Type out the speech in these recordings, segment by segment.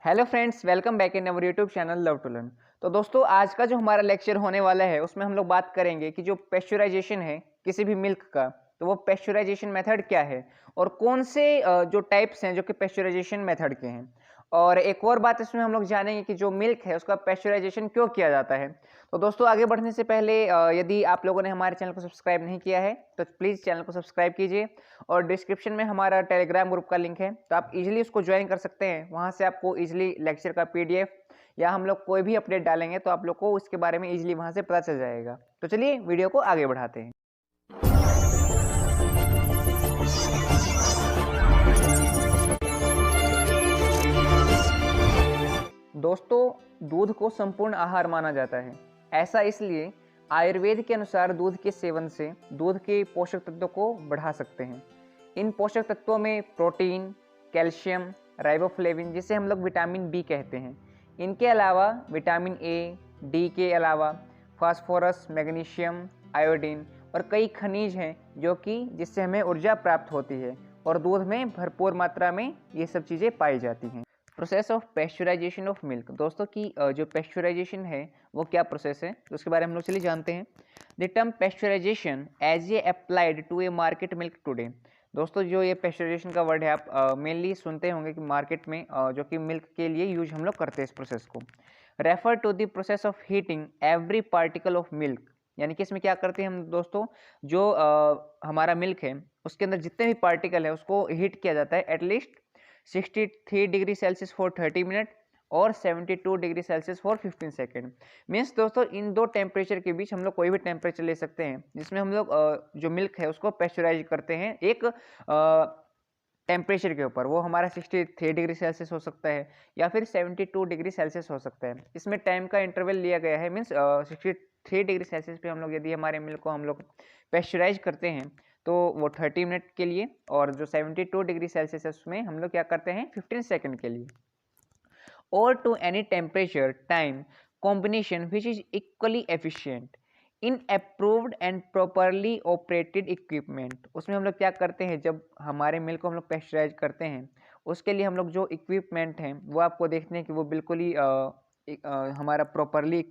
Hello friends, welcome back in our YouTube channel love to learn. तो दोस्तों, आज का जो हमारा लेक्चर होने वाला है उसमें हम लोग बात करेंगे कि जो पेस्चराइजेशन है किसी भी मिल्क का, तो वो पेस्चराइजेशन मेथड क्या है और कौन से जो टाइप्स हैं जो कि पेस्चराइजेशन मेथड के हैं। और एक और बात इसमें हम लोग जानेंगे कि जो मिल्क है उसका पेस्चराइजेशन क्यों किया जाता है। तो दोस्तों, आगे बढ़ने से पहले यदि आप लोगों ने हमारे चैनल को सब्सक्राइब नहीं किया है तो प्लीज़ चैनल को सब्सक्राइब कीजिए। और डिस्क्रिप्शन में हमारा टेलीग्राम ग्रुप का लिंक है, तो आप इजीली उसको ज्वाइन कर सकते हैं। वहाँ से आपको इजीली लेक्चर का पीडीएफ या हम लोग कोई भी अपडेट डालेंगे तो आप लोग को उसके बारे में इजीली वहाँ से पता चल जाएगा। तो चलिए वीडियो को आगे बढ़ाते हैं। दोस्तों, दूध को संपूर्ण आहार माना जाता है। ऐसा इसलिए आयुर्वेद के अनुसार दूध के सेवन से दूध के पोषक तत्वों को बढ़ा सकते हैं। इन पोषक तत्वों में प्रोटीन, कैल्शियम, राइबोफ्लेविन जिसे हम लोग विटामिन बी कहते हैं, इनके अलावा विटामिन ए, डी के अलावा फास्फोरस, मैग्नीशियम, आयोडीन और कई खनिज हैं जो कि जिससे हमें ऊर्जा प्राप्त होती है और दूध में भरपूर मात्रा में ये सब चीज़ें पाई जाती हैं। Process of pasteurisation of milk. दोस्तों की जो पेस्चराइजेशन है वो क्या प्रोसेस है तो उसके बारे में हम लोग चलिए जानते हैं। The term pasteurization as a applied to a market milk today. दोस्तों, जो ये पेस्चराइजेशन का वर्ड है आप मेनली सुनते होंगे कि मार्केट में जो कि मिल्क के लिए यूज हम लोग करते हैं इस प्रोसेस को। Refer to the process of heating every particle of milk. यानी कि इसमें क्या करते हैं हम दोस्तों, जो हमारा मिल्क है उसके अंदर जितने भी पार्टिकल है उसको हीट किया जाता है at least 63 degree Celsius for 30 minute और 72 degree Celsius for 15 second. Means दोस्तों, इन दो टेम्परेचर के बीच हम लोग कोई भी टेम्परेचर ले सकते हैं जिसमें हम लोग जो मिल्क है उसको पेस्चराइज करते हैं एक टेम्परेचर के ऊपर। वो हमारा 63 डिग्री सेल्सियस हो सकता है या फिर 72 डिग्री सेल्सियस हो सकता है। इसमें टाइम का इंटरवल लिया गया है। मीन्स 63 डिग्री सेल्सियस पे हम लोग यदि हमारे मिल्क को हम लोग पेस्चराइज करते हैं तो वो 30 मिनट के लिए, और जो 72 डिग्री सेल्सियस है उसमें हम लोग क्या करते हैं 15 सेकंड के लिए। और to any temperature time combination which is equally efficient in approved and properly operated equipment. उसमें हम लोग क्या करते हैं, जब हमारे मिल्क को हम लोग पेस्चराइज करते हैं उसके लिए हम लोग जो इक्विपमेंट हैं वो आपको देखते हैं कि वो बिल्कुल ही हमारा प्रॉपरली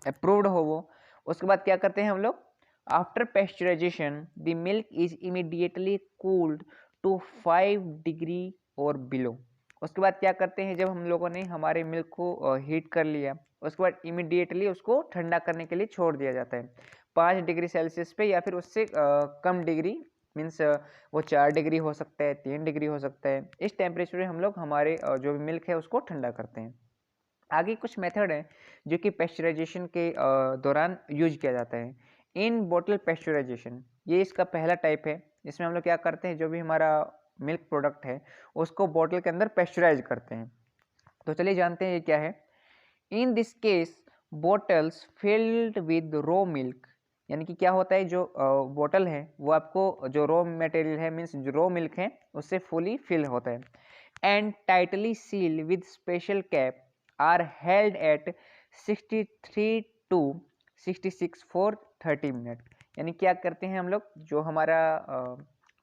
अप्रूव्ड हो वो। उसके बाद क्या करते हैं हम लोग, after pasteurization the milk is immediately cooled to 5 degree और बिलो। उसके बाद क्या करते हैं, जब हम लोगों ने हमारे मिल्क को हीट कर लिया उसके बाद इमीडिएटली उसको ठंडा करने के लिए छोड़ दिया जाता है 5 डिग्री सेल्सियस पे या फिर उससे कम डिग्री। मीन्स वो 4 डिग्री हो सकता है, 3 डिग्री हो सकता है। इस टेम्परेचर में हम लोग हमारे जो भी मिल्क है उसको ठंडा करते हैं। आगे कुछ मेथड है जो कि पेस्चराइजेशन के दौरान यूज किया जाता है। इन बोतल पेस्चराइजेशन, ये इसका पहला टाइप है। इसमें हम लोग क्या करते हैं, जो भी हमारा मिल्क प्रोडक्ट है उसको बोतल के अंदर पेस्चराइज करते हैं। तो चलिए जानते हैं ये क्या है। In this case bottles filled with raw milk. यानी कि क्या होता है, जो बोतल है वो आपको जो रो मटेरियल है मीन्स जो रो मिल्क है उससे फुली फिल होता है and tightly seal with special cap are held at 63 to 66 for 30 minute. यानी क्या करते हैं हम लोग, जो हमारा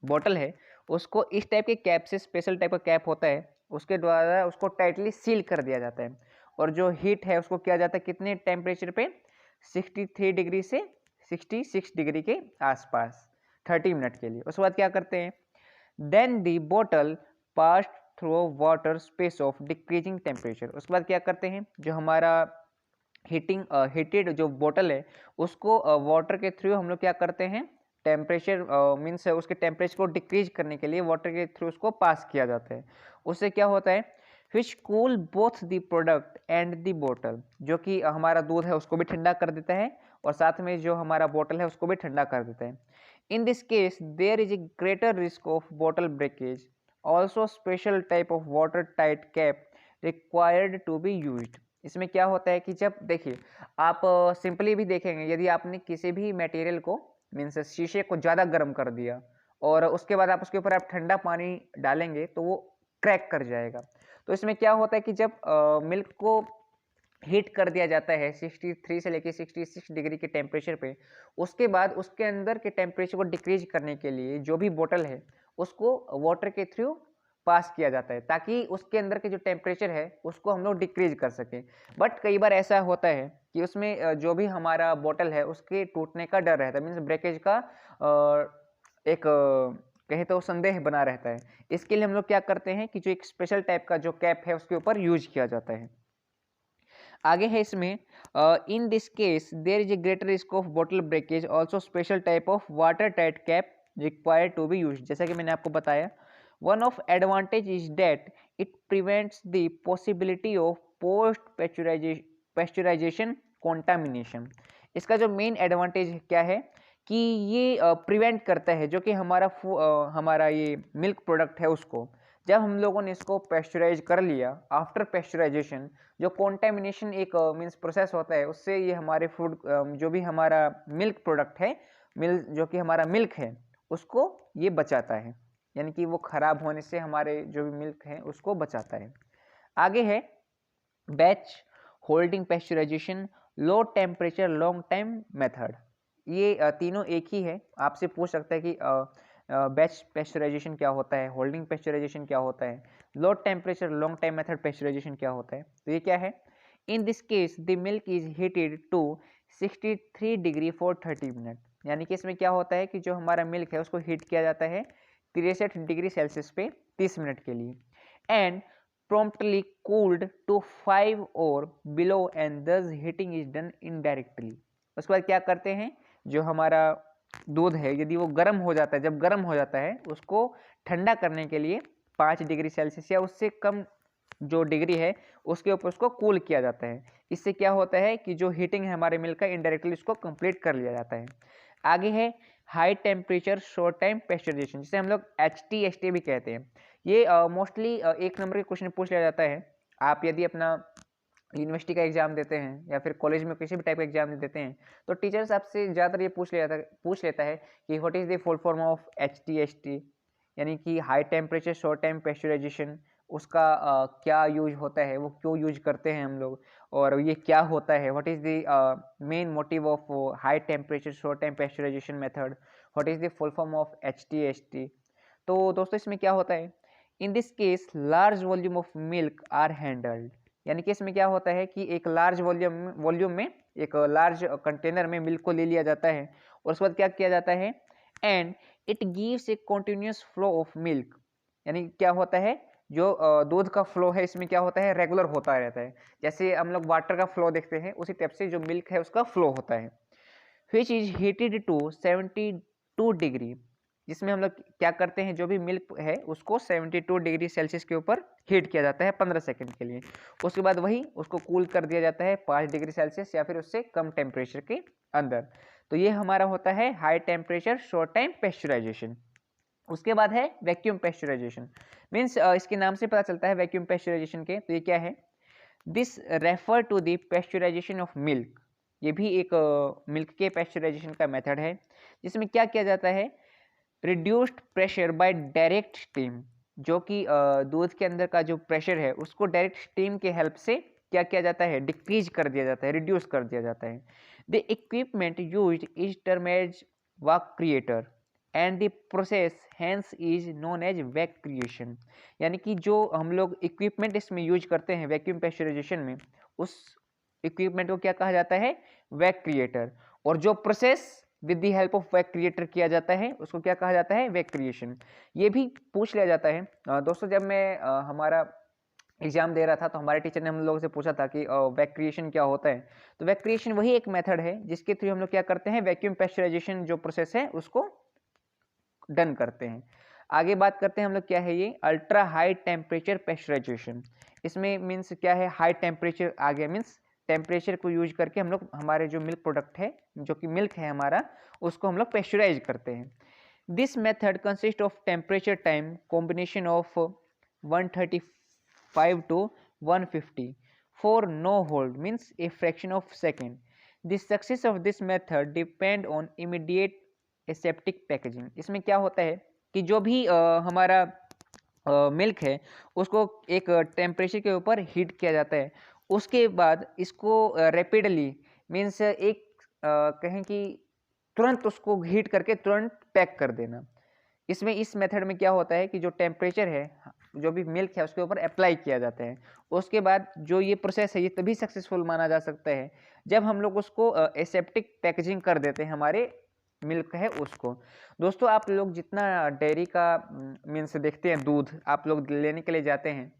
बोतल है उसको इस टाइप के कैप से, स्पेशल टाइप का कैप होता है उसके द्वारा उसको टाइटली सील कर दिया जाता है। और जो हीट है उसको किया जाता है कितने टेम्परेचर पे, 63 डिग्री से 66 डिग्री के आसपास 30 मिनट के लिए। उसके बाद क्या करते हैं, देन दी बोतल pass through water space of decreasing temperature. उसके बाद क्या करते हैं, जो हमारा हीटेड जो बोतल है उसको वाटर के थ्रू हम लोग क्या करते हैं, टेम्परेचर मीन्स उसके टेम्परेचर को डिक्रीज करने के लिए वाटर के थ्रू उसको पास किया जाता है। उससे क्या होता है, which cool both the product and the बोतल, जो कि हमारा दूध है उसको भी ठंडा कर देता है और साथ में जो हमारा बोतल है उसको भी ठंडा कर देता है। In this case there is a greater risk of बोतल breakage, also special type of water tight cap required to be used. इसमें क्या होता है कि जब देखिए आप सिंपली भी देखेंगे, यदि आपने किसी भी मटेरियल को मीन्स शीशे को ज़्यादा गर्म कर दिया और उसके बाद आप उसके ऊपर आप ठंडा पानी डालेंगे तो वो क्रैक कर जाएगा। तो इसमें क्या होता है कि जब मिल्क को हीट कर दिया जाता है 63 से लेके 66 डिग्री के टेम्परेचर पे, उसके बाद उसके अंदर के टेम्परेचर को डिक्रीज करने के लिए जो भी बोतल है उसको वाटर के थ्रू पास किया जाता है ताकि उसके अंदर के जो टेम्परेचर है उसको हम लोग डिक्रीज कर सकें। बट कई बार ऐसा होता है कि उसमें जो भी हमारा बोतल है उसके टूटने का डर रहता है, मीन्स ब्रेकेज का एक कहें तो संदेह बना रहता है। इसके लिए हम लोग क्या करते हैं कि जो एक स्पेशल टाइप का जो कैप है उसके ऊपर यूज किया जाता है। आगे है इसमें in this case there is a greater risk of bottle breakage, also special type of water tight cap required to be use. जैसा कि मैंने आपको बताया, one of advantage is that it prevents the possibility of post pasteurization contamination. इसका जो main advantage क्या है कि ये प्रिवेंट करता है जो कि हमारा ये मिल्क प्रोडक्ट है उसको, जब हम लोगों ने इसको पैस्चराइज कर लिया, आफ्टर पैस्चराइजेशन जो कॉन्टेमिनेशन एक मीन्स प्रोसेस होता है उससे ये हमारे फूड जो भी हमारा मिल्क प्रोडक्ट है, जो कि हमारा मिल्क है उसको ये बचाता है, यानी कि वो खराब होने से हमारे जो भी मिल्क है उसको बचाता है। आगे है बैच होल्डिंग पैस्चराइजेशन, लो टेम्परेचर लॉन्ग टाइम मेथड। ये तीनों एक ही है। आपसे पूछ सकता है कि बैच पैस्चराइजेशन क्या होता है, होल्डिंग पैस्चराइजेशन क्या होता है, low temperature long time method pasteurization क्या होता है। तो ये क्या है, in this case the milk is heated to 63 degree for 30 minute. यानी कि इसमें क्या होता है कि जो हमारा मिल्क है उसको हीट किया जाता है 63 डिग्री सेल्सियस पे 30 मिनट के लिए, and promptly cooled to 5 or below, and thus heating is done indirectly। उसके बाद क्या करते हैं, जो हमारा दूध है यदि वो गर्म हो जाता है, जब गर्म हो जाता है उसको ठंडा करने के लिए 5 डिग्री सेल्सियस या उससे कम जो डिग्री है उसके ऊपर उसको कूल किया जाता है। इससे क्या होता है कि जो हीटिंग है हमारे मिल्क का इनडायरेक्टली उसको कंप्लीट कर लिया जाता है। आगे है high temperature short time pasteurisation, जिसे हम लोग HTST भी कहते हैं। ये मोस्टली 1 नंबर के क्वेश्चन पूछ लिया जाता है। आप यदि अपना यूनिवर्सिटी का एग्जाम देते हैं या फिर कॉलेज में किसी भी टाइप का एग्जाम देते हैं तो टीचर्स आपसे ज़्यादातर ये पूछ लेता है कि what is the full form of HTST, यानी कि high temperature short time pasteurisation. उसका क्या यूज होता है, वो क्यों यूज करते हैं हम लोग, और ये क्या होता है, what is the main motive of high temperature short time pasteurization method, what is the full form of HTST। तो दोस्तों इसमें क्या होता है, in this case large volume of milk are handled. यानी कि इसमें क्या होता है कि एक लार्ज वॉल्यूम में एक लार्ज कंटेनर में मिल्क को ले लिया जाता है और उसके बाद क्या किया जाता है, and it gives a continuous flow of milk. यानी क्या होता है, जो दूध का फ्लो है इसमें क्या होता है, रेगुलर होता रहता है। जैसे हम लोग वाटर का फ्लो देखते हैं उसी टाइप से जो मिल्क है उसका फ्लो होता है। Which is heated to 72 degree, जिसमें हम लोग क्या करते हैं, जो भी मिल्क है उसको 72 डिग्री सेल्सियस के ऊपर हीट किया जाता है 15 सेकंड के लिए। उसके बाद वही उसको कूल कर दिया जाता है 5 डिग्री सेल्सियस या फिर उससे कम टेम्परेचर के अंदर। तो ये हमारा होता है high temperature short time pasteurisation. उसके बाद है वैक्यूम पैस्चराइजेशन, मीन्स इसके नाम से पता चलता है वैक्यूम पैस्चराइजेशन के। तो ये क्या है, this refer to the pasteurization of milk. ये भी एक मिल्क के पैस्चराइजेशन का मेथड है, जिसमें क्या किया जाता है, reduced pressure by direct steam. जो कि दूध के अंदर का जो प्रेशर है उसको डायरेक्ट स्टीम के हेल्प से क्या किया जाता है, डिक्रीज कर दिया जाता है, रिड्यूस कर दिया जाता है। The equipment used is term as vac creator and the process hence is known as vac creation. यानी कि जो हम लोग इक्विपमेंट इसमें यूज करते हैं वैक्यूम पैस्चराइजेशन में, उस इक्विपमेंट को क्या कहा जाता है, वैक क्रिएटर। और जो process with the help of vac creator किया जाता है उसको क्या कहा जाता है, वैक क्रिएशन। ये भी पूछ लिया जाता है। दोस्तों जब मैं हमारा एग्जाम दे रहा था तो हमारे टीचर ने हम लोगों से पूछा था कि वैक क्रिएशन क्या होता है। तो वैक क्रिएशन वही एक मेथड है जिसके थ्रू हम लोग क्या करते हैं, वैक्यूम पैस्चराइजेशन जो प्रोसेस है उसको डन करते हैं। आगे बात करते हैं हम लोग, क्या है ये, अल्ट्रा हाई टेम्परेचर पैस्चराइजेशन। इसमें मीन्स क्या है, हाई टेम्परेचर आ गया, मीन्स टेम्परेचर को यूज करके हम लोग हमारे जो मिल्क प्रोडक्ट है, जो कि मिल्क है हमारा, उसको हम लोग पैस्चराइज करते हैं। This method consist of temperature time combination of 135 to 150 for no hold, means a fraction of second. The success of this method depend on immediate aseptic packaging। इसमें क्या होता है कि जो भी हमारा मिल्क है उसको एक टेम्परेचर के ऊपर हीट किया जाता है, उसके बाद इसको रैपिडली, मीन्स एक कहें कि तुरंत उसको हीट करके तुरंत पैक कर देना। इसमें इस मेथड में क्या होता है कि जो टेम्परेचर है जो भी मिल्क है उसके ऊपर अप्लाई किया जाता है। उसके बाद जो ये प्रोसेस है ये तभी सक्सेसफुल माना जा सकता है जब हम लोग उसको एसेप्टिक पैकेजिंग कर देते हैं हमारे मिल्क है उसको। दोस्तों आप लोग जितना डेयरी का मीन्स देखते हैं, दूध आप लोग लेने के लिए जाते हैं,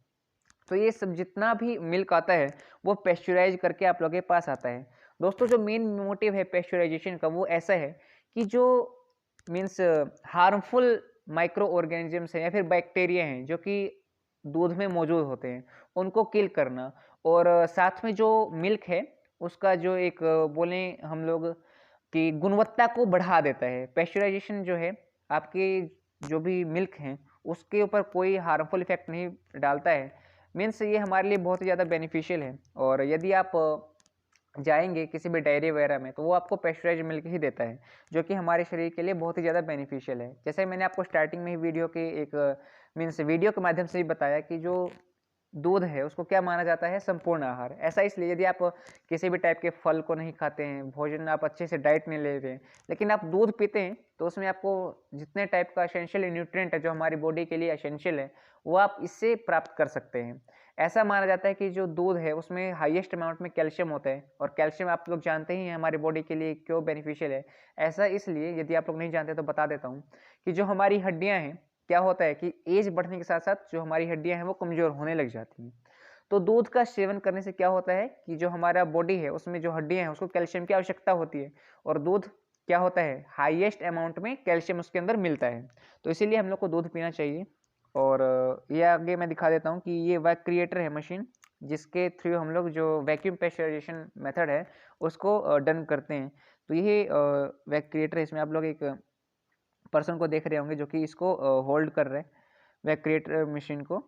तो ये सब जितना भी मिल्क आता है वो पेस्चराइज करके आप लोगों के पास आता है। दोस्तों जो मेन मोटिव है पेस्चराइजेशन का वो ऐसा है कि जो मीन्स हार्मफुल माइक्रो ऑर्गेनिजम्स हैं या फिर बैक्टीरिया हैं जो कि दूध में मौजूद होते हैं उनको किल करना, और साथ में जो मिल्क है उसका जो एक बोलें हम लोग कि गुणवत्ता को बढ़ा देता है। पेस्चराइजेशन जो है आपके जो भी मिल्क हैं उसके ऊपर कोई हार्मफुल इफेक्ट नहीं डालता है। मीन्स ये हमारे लिए बहुत ही ज़्यादा बेनिफिशियल है। और यदि आप जाएंगे किसी भी डेयरी वगैरह में तो वो आपको पेस्चराइज मिल्क ही देता है जो कि हमारे शरीर के लिए बहुत ही ज़्यादा बेनिफिशियल है। जैसे मैंने आपको स्टार्टिंग में ही वीडियो के एक मीन्स वीडियो के माध्यम से भी बताया कि जो दूध है उसको क्या माना जाता है, संपूर्ण आहार। ऐसा इसलिए यदि आप किसी भी टाइप के फल को नहीं खाते हैं, भोजन आप अच्छे से डाइट नहीं ले रहे हैं, लेकिन आप दूध पीते हैं तो उसमें आपको जितने टाइप का एसेंशियल न्यूट्रिएंट है जो हमारी बॉडी के लिए एसेंशियल है वो आप इससे प्राप्त कर सकते हैं। ऐसा माना जाता है कि जो दूध है उसमें हाईएस्ट अमाउंट में कैल्शियम होता है, और कैल्शियम आप लोग जानते ही हैं हमारी बॉडी के लिए क्यों बेनिफिशियल है। ऐसा इसलिए, यदि आप लोग नहीं जानते तो बता देता हूँ, कि जो हमारी हड्डियाँ हैं, क्या होता है कि एज बढ़ने के साथ साथ जो हमारी हड्डियाँ हैं वो कमज़ोर होने लग जाती हैं। तो दूध का सेवन करने से क्या होता है कि जो हमारा बॉडी है उसमें जो हड्डियाँ हैं उसको कैल्शियम की आवश्यकता होती है, और दूध क्या होता है, हाईएस्ट अमाउंट में कैल्शियम उसके अंदर मिलता है। तो इसीलिए हम लोग को दूध पीना चाहिए। और ये आगे मैं दिखा देता हूँ कि ये वैक क्रिएटर है मशीन, जिसके थ्रू हम लोग जो वैक्यूम पेस्चराइजेशन मेथड है उसको डन करते हैं। तो ये वैक क्रिएटर है, इसमें आप लोग एक पर्सन को देख रहे होंगे जो कि इसको होल्ड कर रहे हैं वैक क्रिएटर मशीन को।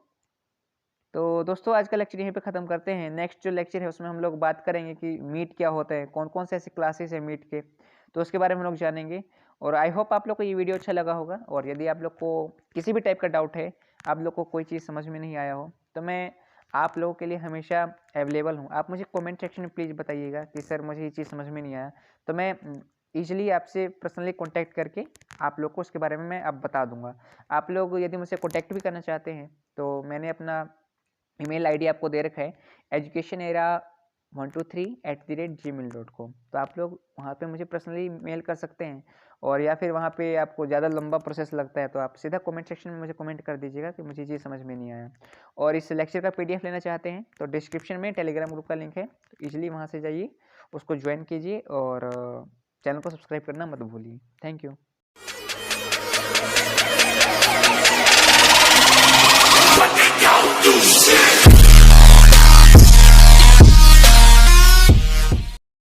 तो दोस्तों आज का लेक्चर यहीं पे ख़त्म करते हैं। नेक्स्ट जो लेक्चर है उसमें हम लोग बात करेंगे कि मीट क्या होता है, कौन कौन से ऐसे क्लासेस है मीट के, तो उसके बारे में हम लोग जानेंगे। और आई होप आप लोग को ये वीडियो अच्छा लगा होगा। और यदि आप लोग को किसी भी टाइप का डाउट है, आप लोग को कोई चीज़ समझ में नहीं आया हो, तो मैं आप लोगों के लिए हमेशा अवेलेबल हूँ। आप मुझे कमेंट सेक्शन में प्लीज़ बताइएगा कि सर मुझे ये चीज़ समझ में नहीं आया, तो मैं ईजिली आपसे पर्सनली कॉन्टैक्ट करके आप लोग को उसके बारे में मैं अब बता दूंगा। आप लोग यदि मुझसे कॉन्टैक्ट भी करना चाहते हैं तो मैंने अपना ईमेल आईडी आपको दे रखा है educationera123@gmail.com। तो आप लोग वहाँ पे मुझे पर्सनली मेल कर सकते हैं। और या फिर वहाँ पे आपको ज़्यादा लंबा प्रोसेस लगता है तो आप सीधा कमेंट सेक्शन में मुझे कमेंट कर दीजिएगा कि मुझे ये समझ में नहीं आया। और इस लेक्चर का PDF लेना चाहते हैं तो डिस्क्रिप्शन में टेलीग्राम ग्रुप का लिंक है, तो ईजिली वहाँ से जाइए, उसको ज्वाइन कीजिए और चैनल को सब्सक्राइब करना मत भूलिए। Thank you.